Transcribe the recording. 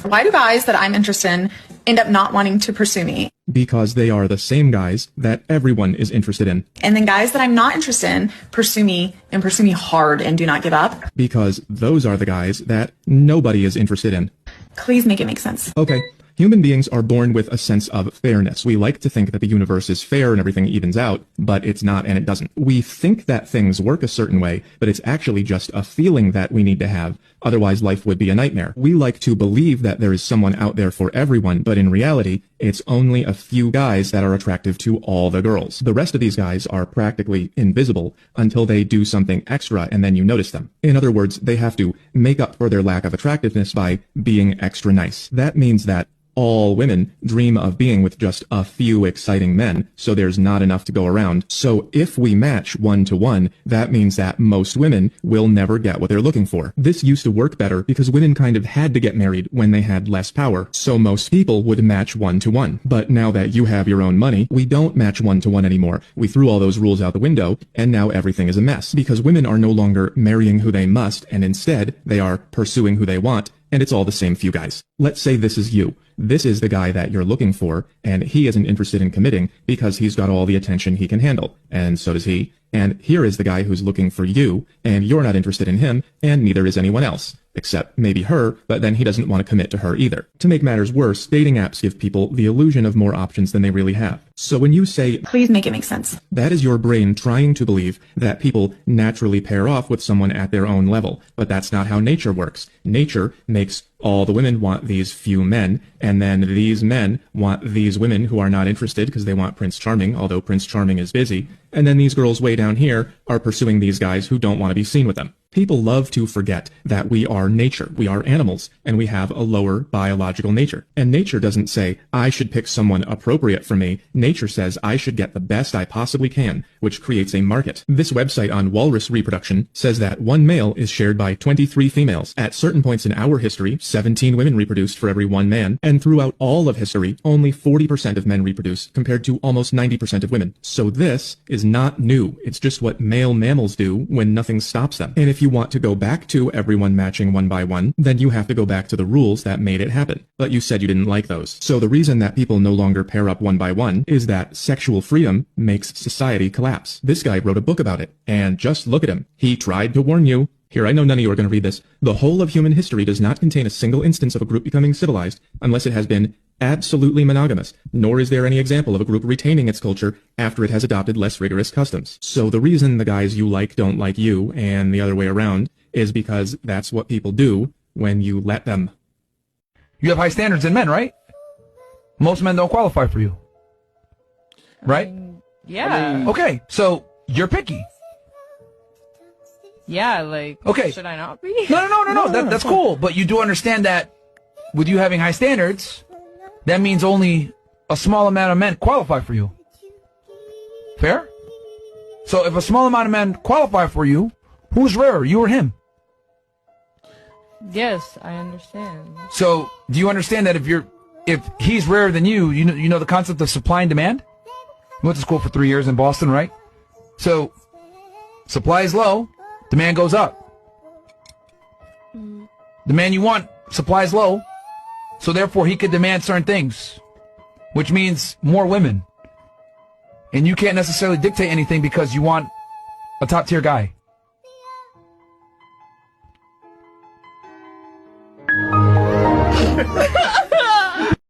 Why do guys that I'm interested in end up not wanting to pursue me? Because they are the same guys that everyone is interested in. And then guys that I'm not interested in pursue me and pursue me hard and do not give up? Because those are the guys that nobody is interested in. Please make it make sense. Okay. Human beings are born with a sense of fairness. We like to think that the universe is fair and everything evens out, but it's not and it doesn't. We think that things work a certain way, but it's actually just a feeling that we need to have. Otherwise, life would be a nightmare. We like to believe that there is someone out there for everyone, but in reality, it's only a few guys that are attractive to all the girls. The rest of these guys are practically invisible until they do something extra and then you notice them. In other words, they have to make up for their lack of attractiveness by being extra nice. That means that all women dream of being with just a few exciting men, so there's not enough to go around. So if we match 1-to-1, that means that most women will never get what they're looking for. This used to work better because women kind of had to get married when they had less power, so most people would match 1-to-1. But now that you have your own money, we don't match 1-to-1 anymore. We threw all those rules out the window, and now everything is a mess. Because women are no longer marrying who they must, and instead, they are pursuing who they want, and it's all the same few guys. Let's say this is you. This is the guy that you're looking for, and he isn't interested in committing because he's got all the attention he can handle, and so does he. And here is the guy who's looking for you, and you're not interested in him, and neither is anyone else. Except maybe her, but then he doesn't want to commit to her either. To make matters worse, dating apps give people the illusion of more options than they really have. So when you say, please make it make sense, that is your brain trying to believe that people naturally pair off with someone at their own level. But that's not how nature works. Nature makes all the women want these few men, and then these men want these women who are not interested because they want Prince Charming, although Prince Charming is busy. And then these girls way down here are pursuing these guys who don't want to be seen with them. People love to forget that we are nature, we are animals, and we have a lower biological nature. And nature doesn't say, I should pick someone appropriate for me. Nature says, I should get the best I possibly can, which creates a market. This website on walrus reproduction says that one male is shared by 23 females. At certain points in our history, 17 women reproduced for every one man, and throughout all of history, only 40% of men reproduce, compared to almost 90% of women. So this is not new. It's just what male mammals do when nothing stops them. And if you want to go back to everyone matching 1 by 1, then you have to go back to the rules that made it happen. But you said you didn't like those. So the reason that people no longer pair up 1 by 1 is that sexual freedom makes society collapse. This guy wrote a book about it, and just look at him. He tried to warn you. Here, I know none of you are going to read this. The whole of human history does not contain a single instance of a group becoming civilized unless it has been absolutely monogamous, nor is there any example of a group retaining its culture after it has adopted less rigorous customs. So the reason the guys you like don't like you, and the other way around, is because that's what people do when you let them. You have high standards in men, right? Most men don't qualify for you. Right? Yeah. Okay, so you're picky. Yeah, like, okay. Should I not be? No. That's cool. But you do understand that with you having high standards, that means only a small amount of men qualify for you. Fair? So if a small amount of men qualify for you, who's rarer, you or him? Yes, I understand. So do you understand that if he's rarer than you, you know the concept of supply and demand? You went to school for 3 years in Boston, right? So supply is low, demand goes up. The man you want, supply is low, so therefore he could demand certain things, which means more women. And you can't necessarily dictate anything because you want a top tier guy.